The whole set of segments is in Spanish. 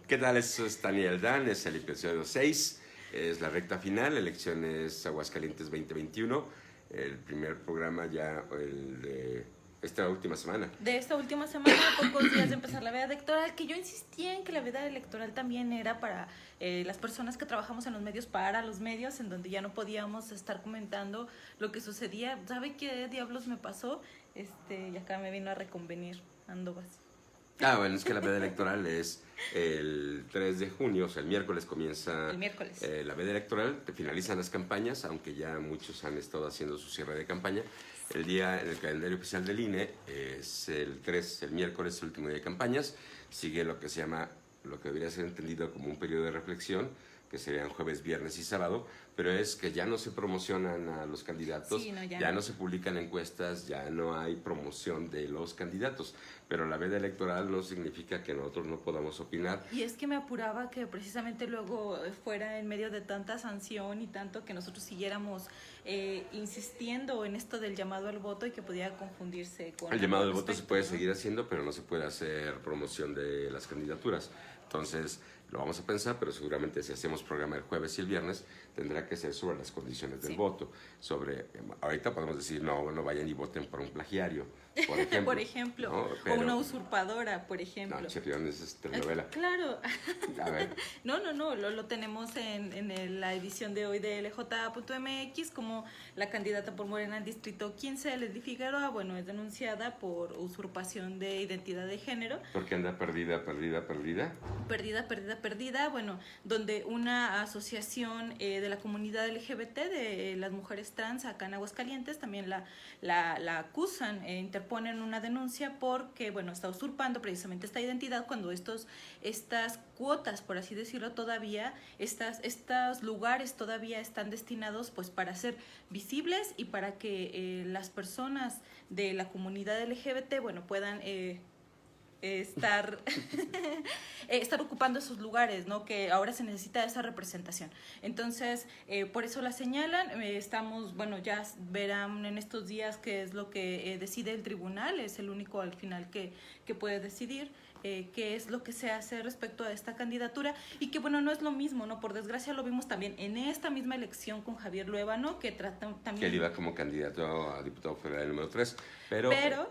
¿Qué tal? Eso es Daniel Dan, es el episodio 6, es la recta final, elecciones Aguascalientes 2021, el primer programa ya de esta última semana. De esta última semana, a pocos días de empezar la veda electoral, que yo insistía en que la veda electoral también era para las personas que trabajamos en los medios, para los medios, en donde ya no podíamos estar comentando lo que sucedía. ¿Sabe qué diablos me pasó? Y acá me vino a reconvenir Andovas. Bueno, es que la veda electoral es el 3 de junio, o sea, el miércoles comienza la veda electoral, finalizan las campañas, aunque ya muchos han estado haciendo su cierre de campaña. El día en el calendario oficial del INE es el 3, el miércoles, el último día de campañas. Sigue lo que se llama, lo que debería ser entendido como un periodo de reflexión, que serían jueves, viernes y sábado, pero es que ya no se promocionan a los candidatos, sí, ya no se publican encuestas, ya no hay promoción de los candidatos, pero la veda electoral no significa que nosotros no podamos opinar. Y es que me apuraba que precisamente luego fuera en medio de tanta sanción y tanto que nosotros siguiéramos insistiendo en esto del llamado al voto y que podía confundirse con... El llamado al voto se puede seguir haciendo, pero no se puede hacer promoción de las candidaturas. Entonces, lo vamos a pensar, pero seguramente si hacemos programa el jueves y el viernes, tendrá que ser sobre las condiciones del voto. Ahorita podemos decir, no vayan y voten por un plagiario, por ejemplo. Por ejemplo, ¿no? Pero, o una usurpadora, por ejemplo. No, Chirrión es telenovela. Claro. A ver. No, lo tenemos en la edición de hoy de LJ.mx como la candidata por Morena al Distrito 15, Leslie Figueroa, bueno, es denunciada por usurpación de identidad de género. Porque anda perdida. Perdida, bueno, donde una asociación de la comunidad LGBT de las mujeres trans acá en Aguascalientes también la acusan, interponen una denuncia porque, bueno, está usurpando precisamente esta identidad cuando estas cuotas, por así decirlo, todavía, estos lugares todavía están destinados pues para ser visibles y para que las personas de la comunidad LGBT, bueno, puedan... estar ocupando esos lugares, ¿no? Que ahora se necesita esa representación. Entonces, por eso la señalan. Ya verán en estos días qué es lo que decide el tribunal. Es el único al final que puede decidir qué es lo que se hace respecto a esta candidatura. Y que, bueno, no es lo mismo, ¿no? Por desgracia lo vimos también en esta misma elección con Javier Luevano, que trata también... Que él iba como candidato a diputado federal número 3. Pero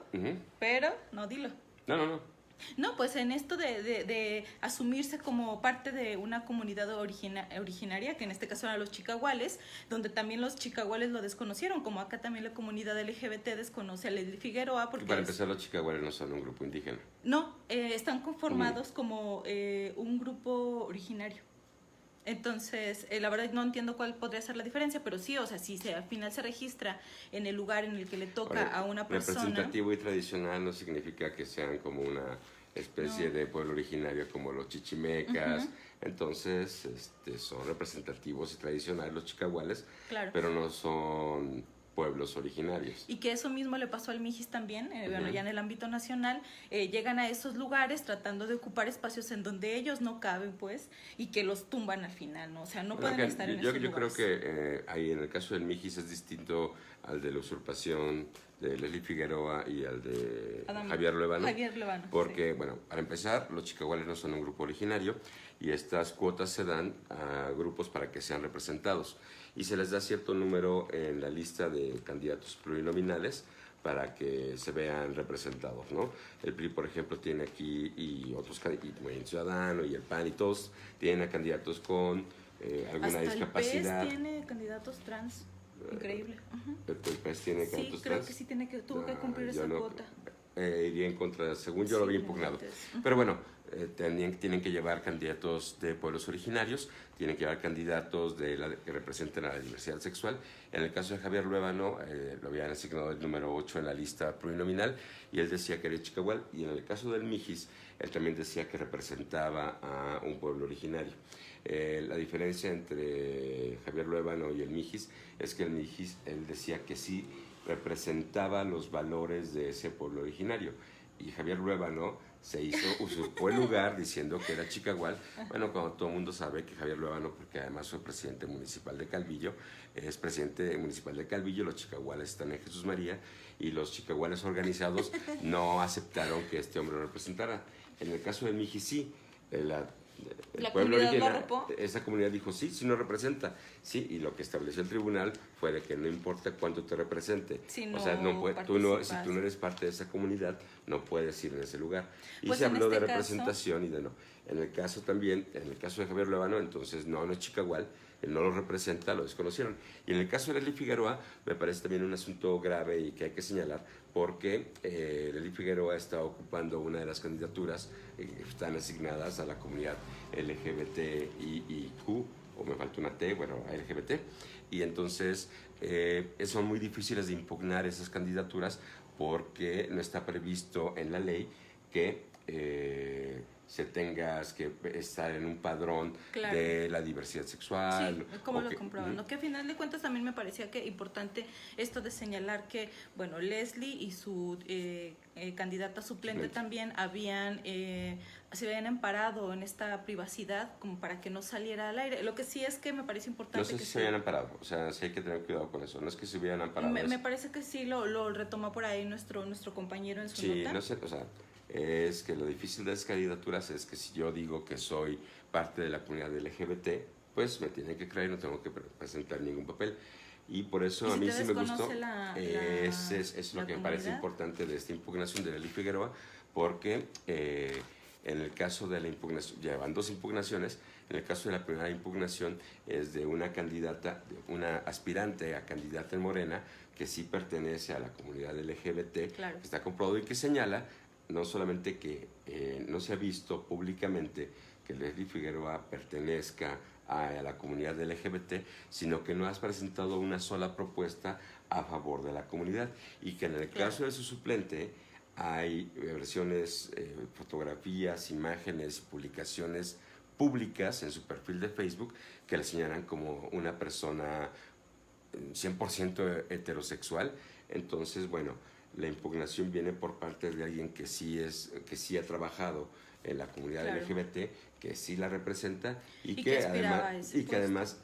no, dilo. No. No, pues en esto de asumirse como parte de una comunidad originaria, que en este caso eran los chicahuales, donde también los chicahuales lo desconocieron, como acá también la comunidad LGBT desconoce a Leslie Figueroa. Porque para empezar, los chicahuales no son un grupo indígena. No, están conformados como un grupo originario. Entonces, la verdad no entiendo cuál podría ser la diferencia, pero sí, o sea, si al final se registra en el lugar en el que le toca a una persona... Representativo y tradicional no significa que sean como una especie de pueblo originario como los chichimecas. Entonces, son representativos y tradicionales los chicahuales, claro, pero no son pueblos originarios. Y que eso mismo le pasó al Mijis también, bueno, ya en el ámbito nacional, llegan a esos lugares tratando de ocupar espacios en donde ellos no caben, pues, y que los tumban al final, ¿no? O sea, no pueden estar en esos lugares. Yo creo que ahí en el caso del Mijis es distinto al de la usurpación de Leslie Figueroa y al de Javier Luevano. Porque, sí, bueno, para empezar, los chicahuales no son un grupo originario y estas cuotas se dan a grupos para que sean representados y se les da cierto número en la lista de candidatos plurinominales para que se vean representados, ¿no? El PRI, por ejemplo, tiene aquí y otros, y Movimiento Ciudadano y el PAN y todos tienen a candidatos con alguna discapacidad. El PES tiene candidatos trans. Increíble. El PES tiene candidatos trans. Sí, creo que sí tuvo que cumplir esa cuota. Iría en contra, según yo lo había impugnado. Pero bueno, tienen que llevar candidatos de pueblos originarios, tienen que llevar candidatos que representen a la diversidad sexual. En el caso de Javier Luevano, lo habían asignado el número 8 en la lista plurinominal y él decía que era chicahual. Y en el caso del Mijis, él también decía que representaba a un pueblo originario. La diferencia entre Javier Luevano y el Mijis es que el Mijis, él decía que sí representaba los valores de ese pueblo originario. Y Javier Luevano usurpó el lugar diciendo que era chicahual. Bueno, cuando todo el mundo sabe que Javier Luevano, porque además fue presidente municipal de Calvillo, es presidente municipal de Calvillo, los chicahuales están en Jesús María y los chicahuales organizados no aceptaron que este hombre lo representara. En el caso del Mijis sí, el pueblo original, esa comunidad dijo sí nos representa, sí, y lo que estableció el tribunal fue de que no importa cuánto te represente, si o sea, si tú no eres parte de esa comunidad, no puedes ir en ese lugar. Y pues se habló de caso, representación y de no. En el caso también, en el caso de Javier Luevano, entonces no es Chicagual, él no lo representa, lo desconocieron. Y en el caso de Leslie Figueroa, me parece también un asunto grave y que hay que señalar, porque Leslie Figueroa está ocupando una de las candidaturas que están asignadas a la comunidad LGBTIQ, o me falta una T, bueno, a LGBT, y entonces son muy difíciles de impugnar esas candidaturas porque no está previsto en la ley que se tengas que estar en un padrón de la diversidad sexual. Sí, como lo comproban, ¿no? Que a final de cuentas también me parecía que importante esto de señalar que, bueno, Leslie y su candidata suplente también se habían amparado en esta privacidad como para que no saliera al aire. Lo que sí es que me parece importante no sé si se habían amparado, o sea, sí hay que tener cuidado con eso, no es que se hubieran amparado. Me parece que sí lo retomó por ahí nuestro compañero en su nota. Sí, no sé, o sea, es que lo difícil de las candidaturas es que si yo digo que soy parte de la comunidad LGBT, pues me tienen que creer, no tengo que presentar ningún papel. Y por eso a mí sí me gustó. Es lo que me parece importante de esta impugnación de Leslie Figueroa, porque en el caso de la impugnación, llevan 2 impugnaciones. En el caso de la primera impugnación es de una candidata, una aspirante a candidata en Morena, que sí pertenece a la comunidad LGBT, que está comprobado y que señala no solamente que no se ha visto públicamente que Leslie Figueroa pertenezca a la comunidad LGBT, sino que no has presentado una sola propuesta a favor de la comunidad, y que en el caso de su suplente hay versiones, fotografías, imágenes, publicaciones públicas en su perfil de Facebook que le señalan como una persona 100% heterosexual. Entonces, bueno, la impugnación viene por parte de alguien que sí ha trabajado en la comunidad LGBT, que sí la representa y que además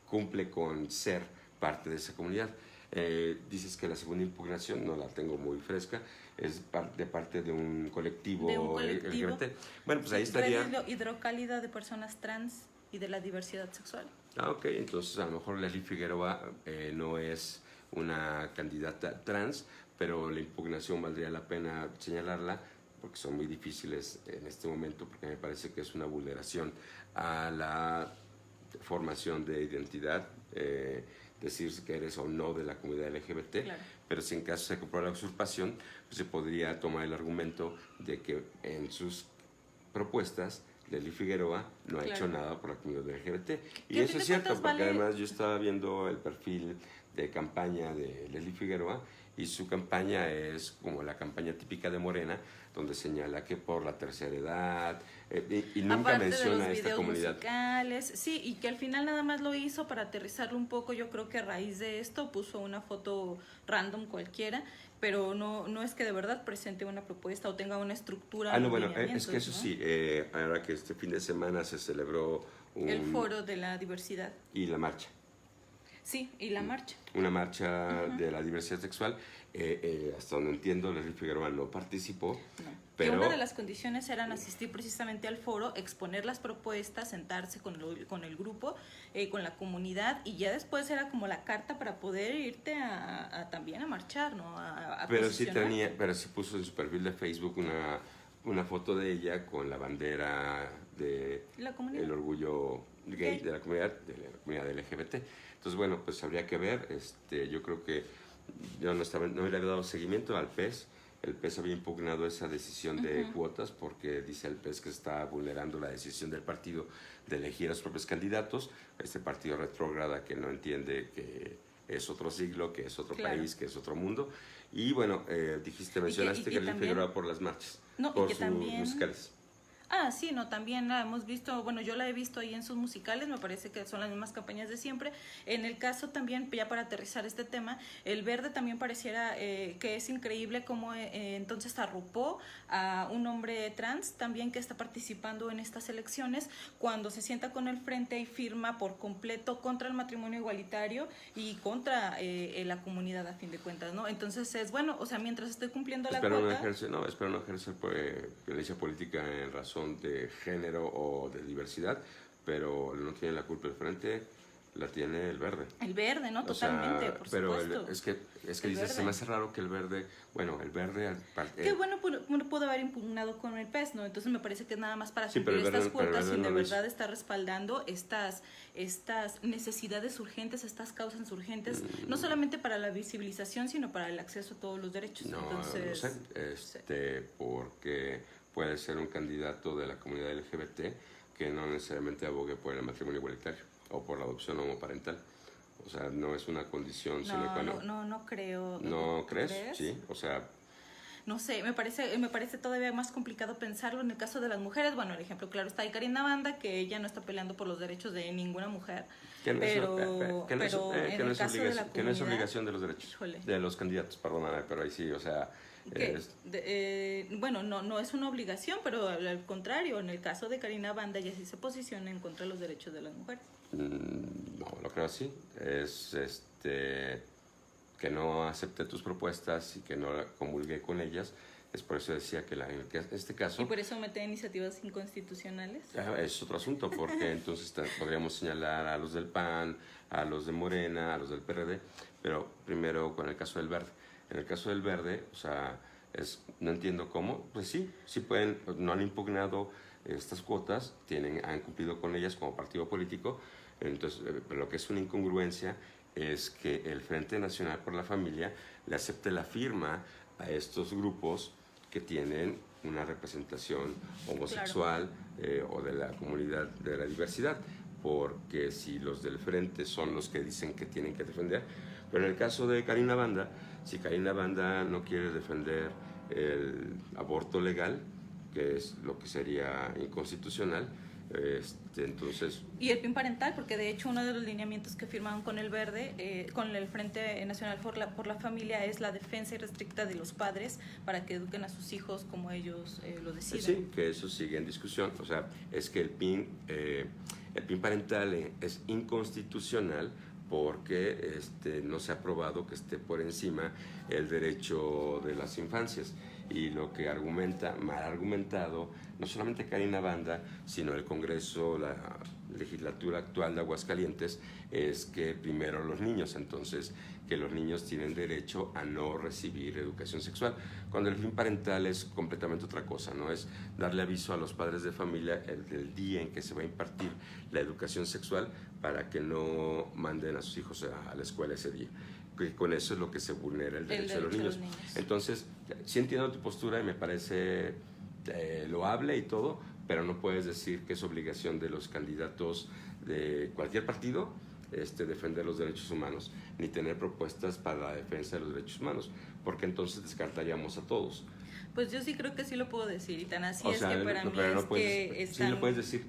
cumple con ser parte de esa comunidad. Dices que la segunda impugnación, no la tengo muy fresca, es de parte de un colectivo LGBT. Bueno, pues ahí estaría. Red Hidrocálida de personas trans y de la diversidad sexual. Ok, entonces a lo mejor Leslie Figueroa no es una candidata trans, pero la impugnación valdría la pena señalarla porque son muy difíciles en este momento, porque me parece que es una vulneración a la formación de identidad, decir que eres o no de la comunidad LGBT, pero si en caso se comprueba la usurpación, pues se podría tomar el argumento de que en sus propuestas Leslie Figueroa no ha hecho nada por la comunidad LGBT. Y eso es cierto, porque además yo estaba viendo el perfil de campaña de Leslie Figueroa, y su campaña es como la campaña típica de Morena, donde señala que por la tercera edad, y nunca aparte menciona de los esta comunidad. Musicales, sí, y que al final nada más lo hizo para aterrizarlo un poco. Yo creo que a raíz de esto puso una foto random cualquiera, pero no es que de verdad presente una propuesta o tenga una estructura. No, bueno, es que eso, ¿no? Sí, ahora que este fin de semana se celebró el foro de la diversidad y la marcha. Sí, y la marcha. Una marcha de la diversidad sexual. Hasta donde entiendo, Leslie Figueroa no participó. No. Pero una de las condiciones eran asistir precisamente al foro, exponer las propuestas, sentarse con el grupo, con la comunidad, y ya después era como la carta para poder irte también a marchar, ¿no? Pero sí puso en su perfil de Facebook una foto de ella con la bandera de el orgullo gay de la comunidad LGBT. Entonces, bueno, pues habría que ver. Yo creo que yo no hubiera dado seguimiento al PES. El PES había impugnado esa decisión de cuotas porque dice el PES que está vulnerando la decisión del partido de elegir a sus propios candidatos. Este partido retrógrada que no entiende que es otro siglo, que es otro país, que es otro mundo. Y bueno, mencionaste que Leslie Figueroa por las marchas, por sus musicales. Ah, sí, no, también la hemos visto, bueno, yo la he visto ahí en sus musicales, me parece que son las mismas campañas de siempre. En el caso también, ya para aterrizar este tema, el Verde también pareciera que es increíble cómo entonces arropó a un hombre trans también que está participando en estas elecciones, cuando se sienta con el frente y firma por completo contra el matrimonio igualitario y contra la comunidad a fin de cuentas, ¿no? Entonces es bueno, o sea, mientras estoy cumpliendo la Espero cuota... espero no ejercer violencia política en razón de género o de diversidad, pero no tiene la culpa el frente, la tiene el Verde. El Verde, ¿no? O sea, Totalmente, por pero supuesto. es que dices, se me hace raro que el Verde, bueno, el Verde... Qué bueno, pudo haber impugnado con el PES, ¿no? Entonces me parece que es nada más para sí, cumplir estas cuotas y de no verdad está respaldando estas necesidades urgentes, estas causas urgentes, no solamente para la visibilización, sino para el acceso a todos los derechos. No, entonces, no sé, porque puede ser un candidato de la comunidad LGBT que no necesariamente abogue por el matrimonio igualitario o por la adopción homoparental. O sea, no es una condición sine qua non. No creo. ¿No crees? Sí, o sea... No sé, me parece todavía más complicado pensarlo en el caso de las mujeres. Bueno, el ejemplo claro está de Karina Banda, que ella no está peleando por los derechos de ninguna mujer. Que no es obligación de los derechos, híjole, de los candidatos, perdóname, pero ahí sí, o sea... bueno, no es una obligación, pero al contrario, en el caso de Karina Banda, ella sí se posiciona en contra de los derechos de las mujeres. No, lo creo así. Es que no acepte tus propuestas y que no comulgue con ellas. Es por eso decía que en este caso... ¿Y por eso mete iniciativas inconstitucionales? Es otro asunto, porque entonces podríamos señalar a los del PAN, a los de Morena, a los del PRD, pero primero con el caso del Verde. En el caso del Verde, o sea, no entiendo cómo, pues sí pueden, no han impugnado estas cuotas, han cumplido con ellas como partido político, entonces lo que es una incongruencia es que el Frente Nacional por la Familia le acepte la firma a estos grupos que tienen una representación homosexual, claro, o de la comunidad de la diversidad, porque si los del Frente son los que dicen que tienen que defender, pero en el caso de Karina Banda, si Karina Banda no quiere defender el aborto legal, que es lo que sería inconstitucional, entonces... Y el PIN parental, porque de hecho uno de los lineamientos que firmaron con el Verde, con el Frente Nacional por la Familia, es la defensa irrestricta de los padres para que eduquen a sus hijos como ellos lo deciden. Sí, que eso sigue en discusión. O sea, es que el PIN parental es inconstitucional porque no se ha probado que esté por encima el derecho de las infancias. Y lo que mal argumentado, no solamente Karina Banda, sino el Congreso, la legislatura actual de Aguascalientes, es que primero los niños, entonces que los niños tienen derecho a no recibir educación sexual, cuando el fin parental es completamente otra cosa, ¿no? Es darle aviso a los padres de familia el día en que se va a impartir la educación sexual para que no manden a sus hijos a la escuela ese día. Que con eso es lo que se vulnera el derecho de los niños. Entonces, sí entiendo tu postura y me parece loable y todo, pero no puedes decir que es obligación de los candidatos de cualquier partido defender los derechos humanos, ni tener propuestas para la defensa de los derechos humanos, porque entonces descartaríamos a todos. Pues yo sí creo que sí lo puedo decir, y tan así es que para mí es que están sí lo puedes decir,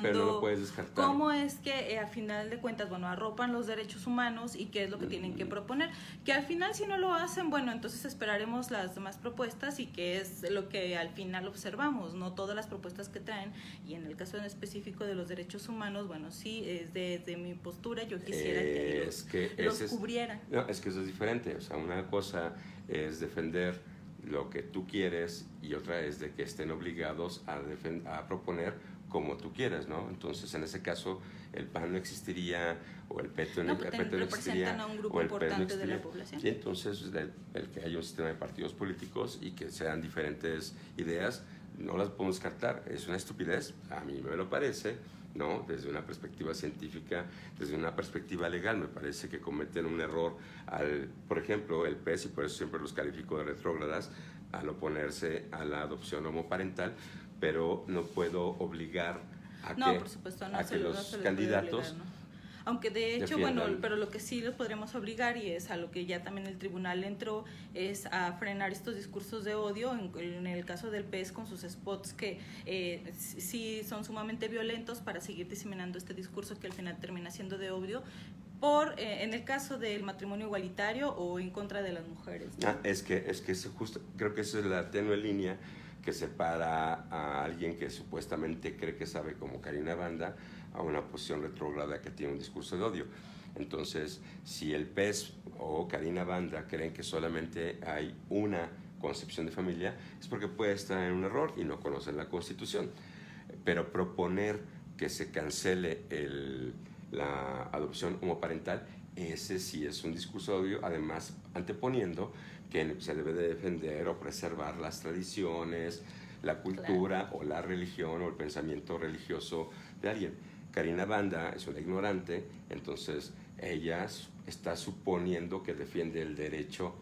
pero no lo puedes descartar. ¿Cómo es que a final de cuentas, bueno, arropan los derechos humanos y qué es lo que tienen que proponer? Que al final si no lo hacen, bueno, entonces esperaremos las demás propuestas y que es lo que al final observamos, no todas las propuestas que traen, y en el caso en específico de los derechos humanos, bueno, sí, desde mi postura yo quisiera que los cubrieran. No, es que eso es diferente, o sea, una cosa es defender lo que tú quieres y otra es de que estén obligados a proponer como tú quieres, ¿no? Entonces, en ese caso, el PAN no existiría o el PT no existiría a un grupo importante de la población. Sí, entonces, el que haya un sistema de partidos políticos y que sean diferentes ideas, no las podemos descartar. Es una estupidez, a mí me lo parece, ¿no? Desde una perspectiva científica, desde una perspectiva legal, me parece que cometen un error por ejemplo, el PES, y por eso siempre los califico de retrógradas, al oponerse a la adopción homoparental, pero no puedo obligar a que los candidatos... aunque de hecho, bueno, pero lo que sí los podremos obligar, y es a lo que ya también el tribunal entró, es a frenar estos discursos de odio, en el caso del PES con sus spots que sí son sumamente violentos para seguir diseminando este discurso que al final termina siendo de odio, en el caso del matrimonio igualitario o en contra de las mujeres, ¿no? Es que justo, creo que esa es la tenue línea que separa a alguien que supuestamente cree que sabe, como Karina Banda, a una posición retrógrada que tiene un discurso de odio. Entonces, si el PES o Karina Banda creen que solamente hay una concepción de familia, es porque puede estar en un error y no conocen la Constitución. Pero proponer que se cancele la adopción homoparental, ese sí es un discurso de odio, además anteponiendo que se debe de defender o preservar las tradiciones, la cultura, claro, o la religión o el pensamiento religioso de alguien. Karina Banda es una ignorante, entonces ella está suponiendo que defiende el derecho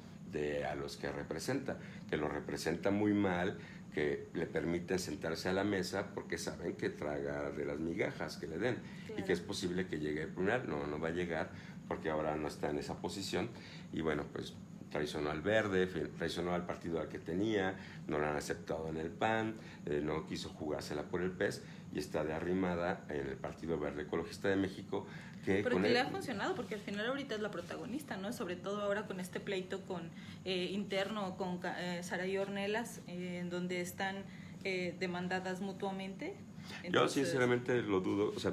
a los que representa, que lo representa muy mal, que le permiten sentarse a la mesa porque saben que traga de las migajas que le den, claro, y que es posible que llegue a impugnar. No va a llegar porque ahora no está en esa posición y bueno, pues traicionó al Verde, traicionó al partido al que tenía, no lo han aceptado en el PAN, no quiso jugársela por el PES y está de arrimada en el Partido Verde Ecologista de México. Pero que le ha funcionado, porque al final ahorita es la protagonista, ¿no? Sobre todo ahora con este pleito interno con Saray Ornelas, en donde están demandadas mutuamente. Entonces, yo sinceramente lo dudo, o sea,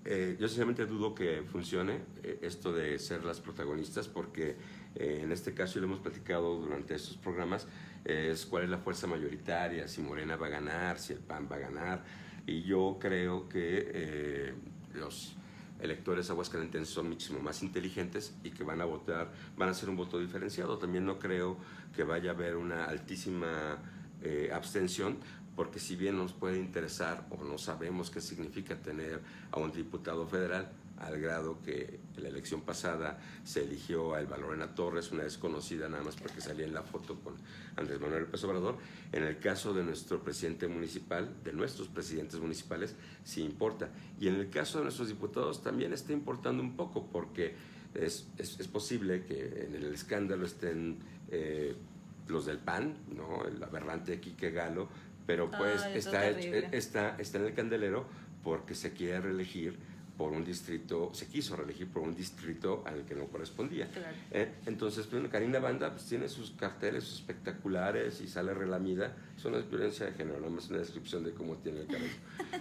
yo sinceramente dudo que funcione esto de ser las protagonistas, porque en este caso, y lo hemos platicado durante estos programas, es cuál es la fuerza mayoritaria, si Morena va a ganar, si el PAN va a ganar, y yo creo que los electores aguascalentenses son muchísimo más inteligentes y que van a votar, van a hacer un voto diferenciado. También no creo que vaya a haber una altísima abstención, porque si bien nos puede interesar o no sabemos qué significa tener a un diputado federal, al grado que en la elección pasada se eligió a Elba Lorena Torres, una desconocida nada más porque salía en la foto con Andrés Manuel López Obrador. En el caso de nuestro presidente municipal, de nuestros presidentes municipales, sí importa. Y en el caso de nuestros diputados también está importando un poco, porque es posible que en el escándalo estén los del PAN, ¿no? El aberrante Quique Galo, pero pues está en el candelero porque se quiere reelegir por un distrito, se quiso reelegir por un distrito al que no correspondía. Claro. Entonces, bueno, Karina Banda pues, tiene sus carteles sus espectaculares y sale relamida. Eso no es violencia de género, nada más una descripción de cómo tiene el cabello.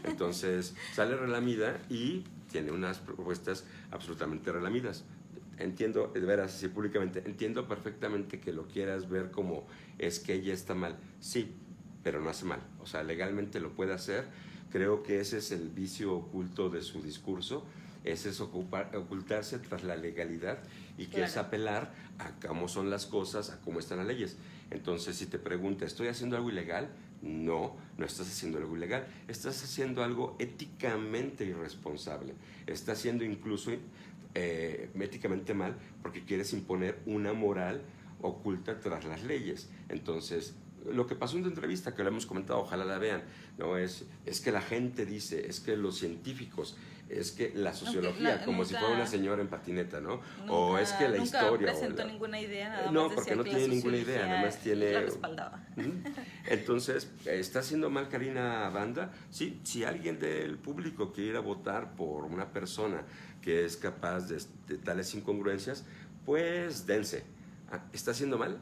Entonces, sale relamida y tiene unas propuestas absolutamente relamidas. Entiendo, de veras, así públicamente, entiendo perfectamente que lo quieras ver como es que ella está mal. Sí, pero no hace mal. O sea, legalmente lo puede hacer. Creo que ese es el vicio oculto de su discurso, ese es ocultarse tras la legalidad y que claro, es apelar a cómo son las cosas, a cómo están las leyes. Entonces, si te pregunta, ¿estoy haciendo algo ilegal? No estás haciendo algo ilegal, estás haciendo algo éticamente irresponsable, estás haciendo incluso éticamente mal porque quieres imponer una moral oculta tras las leyes. Entonces, lo que pasó en tu entrevista, que lo hemos comentado, ojalá la vean, ¿no? Es que la gente dice, es que los científicos, es que la sociología, como si fuera una señora en patineta, ¿no? O es que la historia. Nunca presentó ninguna idea, nada más. No, porque no tiene ninguna idea, nada más tiene. La respaldaba. Entonces, ¿está haciendo mal Karina Banda? Sí, si alguien del público quiere ir a votar por una persona que es capaz de tales incongruencias, pues dense. ¿Está haciendo mal?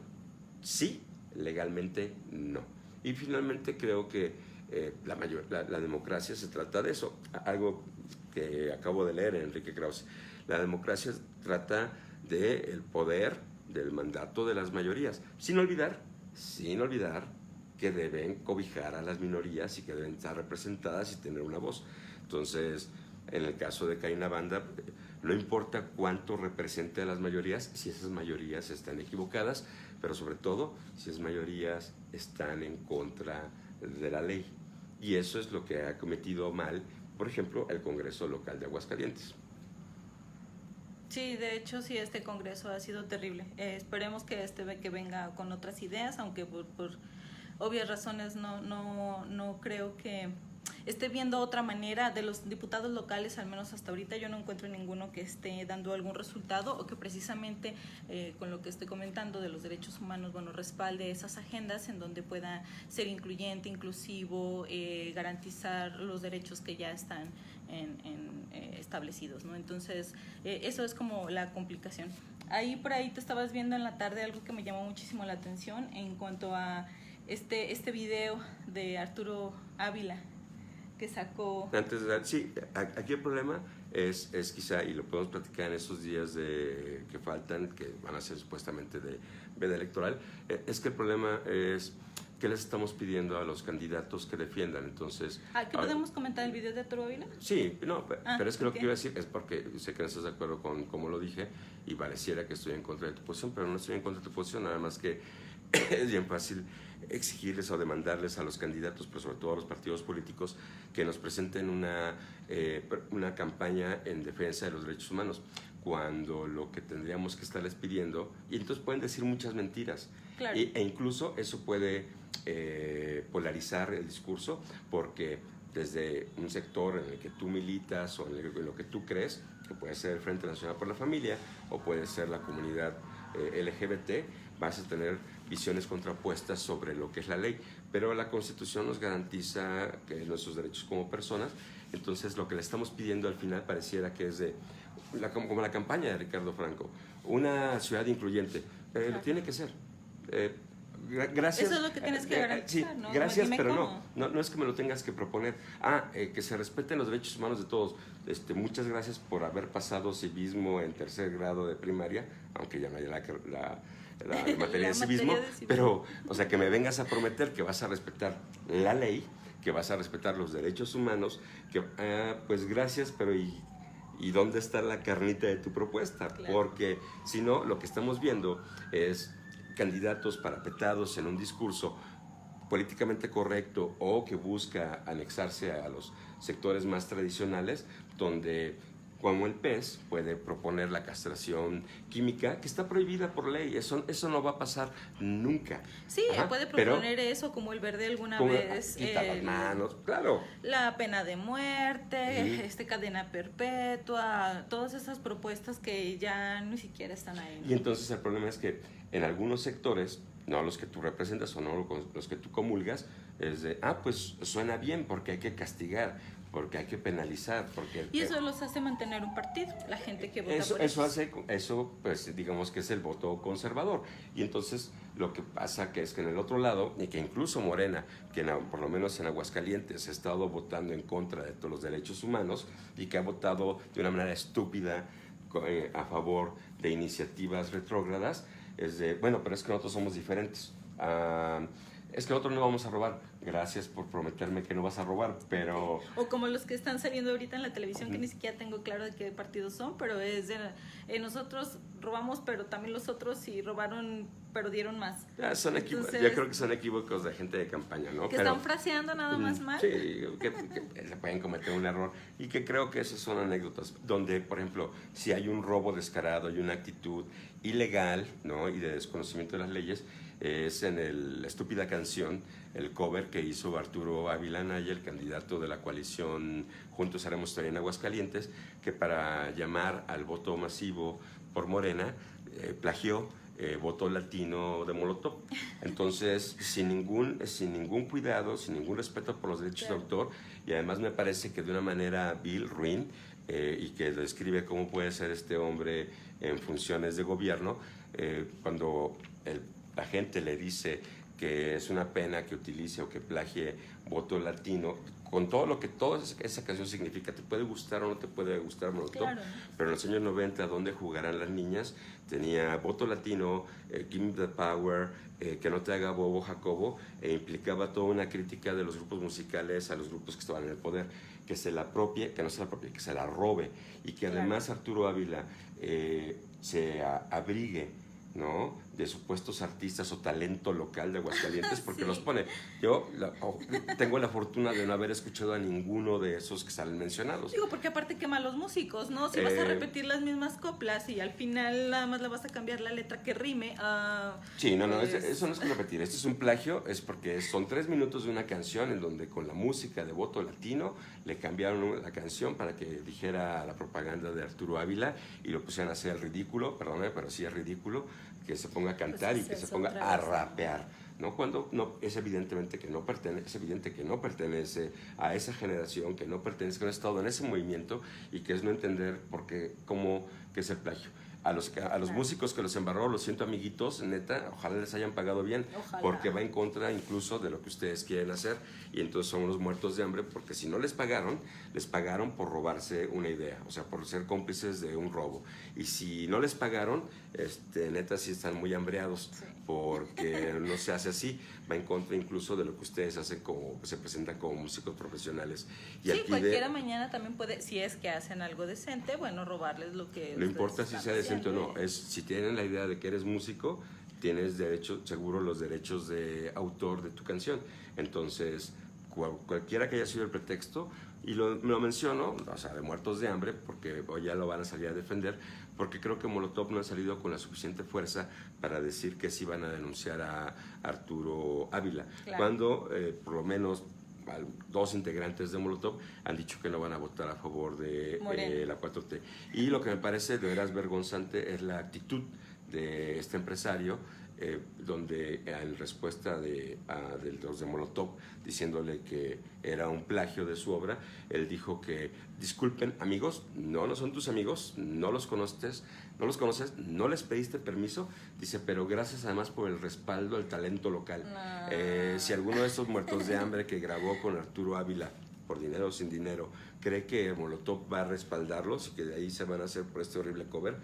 Sí. Legalmente no. Y finalmente creo que la democracia se trata de eso. Algo que acabo de leer en Enrique Krauze. La democracia trata del poder, del mandato de las mayorías, sin olvidar que deben cobijar a las minorías y que deben estar representadas y tener una voz. Entonces, en el caso de Karina Banda, no importa cuánto represente a las mayorías, si esas mayorías están equivocadas, pero sobre todo si esas mayorías están en contra de la ley. Y eso es lo que ha cometido mal, por ejemplo, el Congreso local de Aguascalientes. Sí, de hecho, sí, este Congreso ha sido terrible. Esperemos que que venga con otras ideas, aunque por obvias razones no creo que esté viendo otra manera. De los diputados locales, al menos hasta ahorita, yo no encuentro ninguno que esté dando algún resultado o que precisamente con lo que estoy comentando de los derechos humanos, bueno, respalde esas agendas en donde pueda ser incluyente, inclusivo, garantizar los derechos que ya están establecidos, ¿no? Entonces, eso es como la complicación. Por ahí te estabas viendo en la tarde algo que me llamó muchísimo la atención en cuanto a este video de Arturo Ávila que sacó. Antes de sí, aquí el problema es quizá, y lo podemos platicar en estos días que faltan, que van a ser supuestamente de veda electoral, es que el problema es que les estamos pidiendo a los candidatos que defiendan. Entonces, ¿Que podemos comentar el video de Arturo Ávila? Sí, no, pero es que lo que okay. iba a decir es porque sé que no estás de acuerdo con como lo dije y pareciera que estoy en contra de tu posición, pero no estoy en contra de tu posición, nada más que es bien fácil exigirles o demandarles a los candidatos, pero sobre todo a los partidos políticos, que nos presenten una campaña en defensa de los derechos humanos, cuando lo que tendríamos que estarles pidiendo, y entonces pueden decir muchas mentiras, claro. e incluso eso puede polarizar el discurso, porque desde un sector en el que tú militas o en lo que tú crees, que puede ser el Frente Nacional por la Familia o puede ser la comunidad LGBT, vas a tener visiones contrapuestas sobre lo que es la ley, pero la Constitución nos garantiza que nuestros derechos como personas. Entonces lo que le estamos pidiendo al final pareciera que es como la campaña de Ricardo Franco, una ciudad incluyente, lo tiene que ser. Gracias. Eso es lo que tienes que garantizar, sí, ¿no? Gracias, Dime pero no es que me lo tengas que proponer. Que se respeten los derechos humanos de todos. Muchas gracias por haber pasado civismo en 3er grado de primaria, aunque ya no haya la materia de civismo, pero, o sea, que me vengas a prometer que vas a respetar la ley, que vas a respetar los derechos humanos, que, pues gracias, pero ¿y dónde está la carnita de tu propuesta? Claro. Porque si no, lo que estamos viendo es candidatos parapetados en un discurso políticamente correcto o que busca anexarse a los sectores más tradicionales, donde como el PES puede proponer la castración química, que está prohibida por ley. Eso no va a pasar nunca. Sí, puede proponer eso, como el Verde alguna vez. Quitar las manos, claro. La pena de muerte, cadena perpetua, todas esas propuestas que ya ni siquiera están ahí, ¿no? Y entonces el problema es que en algunos sectores, no los que tú representas o no los que tú comulgas, es de, pues suena bien porque hay que castigar, porque hay que penalizar. Y eso los hace mantener un partido, la gente que vota por eso, pues digamos que es el voto conservador. Y entonces lo que pasa que es que en el otro lado, y que incluso Morena, que por lo menos en Aguascalientes ha estado votando en contra de todos los derechos humanos y que ha votado de una manera estúpida a favor de iniciativas retrógradas, es de, bueno, pero es que nosotros somos diferentes. Es que nosotros no vamos a robar. Gracias por prometerme que no vas a robar, pero... O como los que están saliendo ahorita en la televisión, que ni siquiera tengo claro de qué partidos son, pero es de nosotros robamos, pero también los otros si robaron, pero dieron más. Yo creo que son equívocos de gente de campaña, ¿no? Que están fraseando nada más mal. Sí, que se pueden cometer un error y que creo que esas son anécdotas donde, por ejemplo, si hay un robo descarado y una actitud ilegal, ¿no? Y de desconocimiento de las leyes, es en la estúpida canción, el cover que hizo Arturo Ávila Anaya, el candidato de la coalición Juntos Haremos Historia en Aguascalientes, que para llamar al voto masivo por Morena, plagió voto latino de Molotov. Entonces, sin ningún cuidado, sin ningún respeto por los derechos de autor, y además me parece que de una manera vil, ruin, y que describe cómo puede ser este hombre en funciones de gobierno, cuando la gente le dice que es una pena que utilice o que plagie voto latino, con todo lo que toda esa canción significa. Te puede gustar o no te puede gustar Molotov, claro. Pero en los años 90, ¿dónde jugarán las niñas? Tenía voto latino, Give Me the Power, que no te haga bobo Jacobo, implicaba toda una crítica de los grupos musicales a los grupos que estaban en el poder, que se la apropie, que no se la apropie, que se la robe, y que además Arturo Ávila se abrigue, ¿no?, de supuestos artistas o talento local de Aguascalientes, porque sí los pone. Yo tengo la fortuna de no haber escuchado a ninguno de esos que salen mencionados. Digo, porque aparte quema a los músicos, ¿no? Si vas a repetir las mismas coplas y al final nada más le vas a cambiar la letra que rime. Sí, no, eso no es que repetir. Esto es un plagio, es porque son 3 minutos de una canción en donde con la música de Voto Latino le cambiaron la canción para que dijera la propaganda de Arturo Ávila y lo pusieran a hacer el ridículo, perdóname, pero sí es ridículo, que se ponga a cantar pues y que se ponga a rapear, ¿no? Cuando no, es evidente que no pertenece a esa generación, que no pertenece, que no ha estado en ese movimiento y que es no entender por qué, cómo, que es el plagio. A los músicos que los embarró, lo siento amiguitos, neta, ojalá les hayan pagado bien, porque va en contra incluso de lo que ustedes quieren hacer y entonces son unos muertos de hambre porque si no les pagaron por robarse una idea, o sea, por ser cómplices de un robo. Y si no les pagaron, neta sí están muy hambreados porque no se hace así, va en contra incluso de lo que ustedes hacen como, se presentan como músicos profesionales. Y sí, cualquiera mañana también puede, si es que hacen algo decente, bueno, robarles lo que... No importa si sea decente o no, es si tienen la idea de que eres músico, tienes derecho, seguro los derechos de autor de tu canción. Entonces, cualquiera que haya sido el pretexto, y lo menciono, o sea, de muertos de hambre, porque hoy ya lo van a salir a defender, porque creo que Molotov no ha salido con la suficiente fuerza para decir que sí van a denunciar a Arturo Ávila. Claro. Cuando, por lo menos, 2 integrantes de Molotov han dicho que no van a votar a favor de la 4T. Y lo que me parece de veras vergonzante es la actitud de este empresario, donde en respuesta de los de Molotov diciéndole que era un plagio de su obra, él dijo que disculpen amigos, no son tus amigos, no los conoces, no les pediste permiso, dice, pero gracias además por el respaldo al talento local. Si alguno de esos muertos de hambre que grabó con Arturo Ávila, por dinero o sin dinero, cree que Molotov va a respaldarlos y que de ahí se van a hacer por este horrible cover,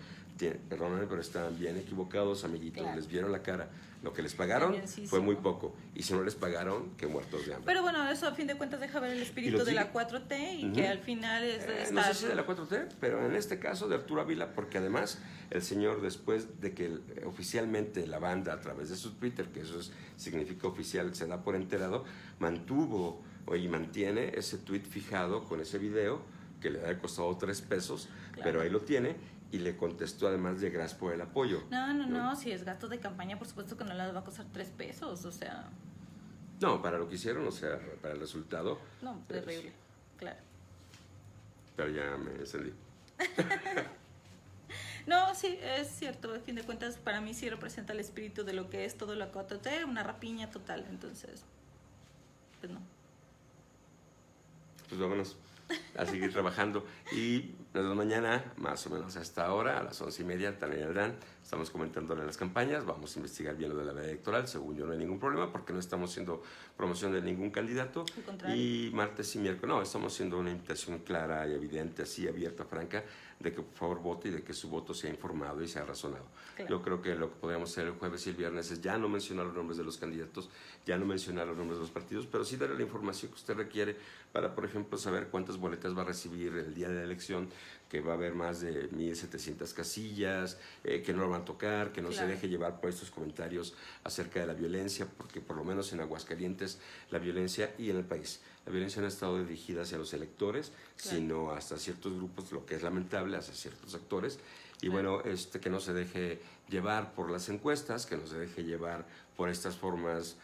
perdónenme, pero están bien equivocados, amiguitos, claro. Les vieron la cara. Lo que les pagaron fue muy poco. Y si no les pagaron, qué muertos de hambre. Pero bueno, eso a fin de cuentas deja ver el espíritu de la 4T y que al final es no sé si de la 4T, pero en este caso de Arturo Ávila, porque además el señor, después de que oficialmente la banda, a través de su Twitter, que eso significa oficial, se da por enterado, mantuvo y mantiene ese tweet fijado con ese video que le ha costado 3 pesos, claro. Pero ahí lo tiene. Y le contestó además de gracias por el apoyo. No, si es gasto de campaña, por supuesto que no les va a costar 3 pesos, o sea... No, para lo que hicieron, o sea, para el resultado... No, terrible, claro. Pero ya me encendí. No, sí, es cierto, a fin de cuentas para mí sí representa el espíritu de lo que es todo la 4T, una rapiña total, entonces, pues no. Pues vámonos a seguir trabajando y nos vemos mañana más o menos a esta hora, a las 11:30, Tania Aldán, estamos comentándole las campañas, vamos a investigar bien lo de la veda electoral, según yo no hay ningún problema porque no estamos haciendo promoción de ningún candidato y martes y miércoles, no, estamos haciendo una invitación clara y evidente, así abierta, franca, de que por favor vote y de que su voto sea informado y sea razonado. Claro. Yo creo que lo que podríamos hacer el jueves y el viernes es ya no mencionar los nombres de los candidatos, ya no mencionar los nombres de los partidos, pero sí darle la información que usted requiere para, por ejemplo, saber cuántas boletas va a recibir el día de la elección, que va a haber más de 1,700 casillas, que no lo van a tocar, que no se deje llevar por estos comentarios acerca de la violencia, porque por lo menos en Aguascalientes la violencia y en el país, la violencia no ha estado dirigida hacia los electores, sino hasta ciertos grupos, lo que es lamentable, hacia ciertos actores, y bueno, que no se deje llevar por las encuestas, que no se deje llevar por estas formas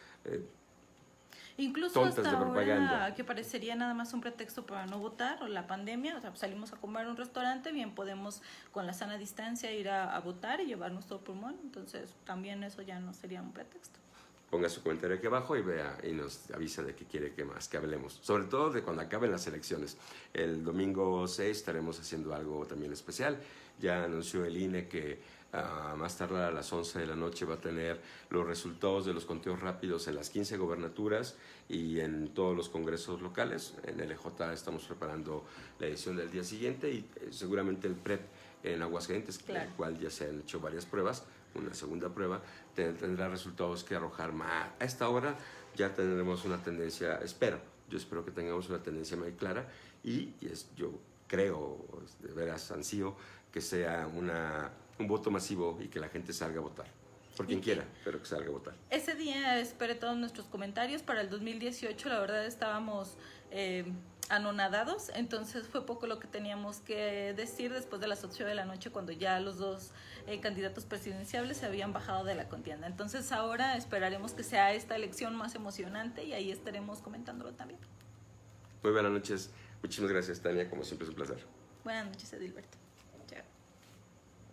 incluso hasta ahora que parecería nada más un pretexto para no votar o la pandemia, o sea, salimos a comer a un restaurante, bien podemos con la sana distancia ir a votar y llevar nuestro pulmón, entonces también eso ya no sería un pretexto. Ponga su comentario aquí abajo y vea y nos avisa de qué quiere que más, que hablemos, sobre todo de cuando acaben las elecciones. El domingo 6 estaremos haciendo algo también especial, ya anunció el INE que más tarde a las 11 de la noche va a tener los resultados de los conteos rápidos en las 15 gobernaturas y en todos los congresos locales. En el EJ estamos preparando la edición del día siguiente y seguramente el PREP en Aguascalientes, el cual ya se han hecho varias pruebas, una segunda prueba, tendrá resultados que arrojar más. A esta hora ya tendremos una tendencia, yo espero que tengamos una tendencia muy clara y yo creo, de veras ansío, que sea un voto masivo y que la gente salga a votar. por quien quiera, pero que salga a votar. Ese día esperé todos nuestros comentarios. Para el 2018 la verdad estábamos anonadados, entonces fue poco lo que teníamos que decir después de las 8 de la noche, cuando ya los dos candidatos presidenciables se habían bajado de la contienda. Entonces ahora esperaremos que sea esta elección más emocionante y ahí estaremos comentándolo también. Muy buenas noches. Muchísimas gracias, Tania. Como siempre es un placer. Buenas noches, Edilberto.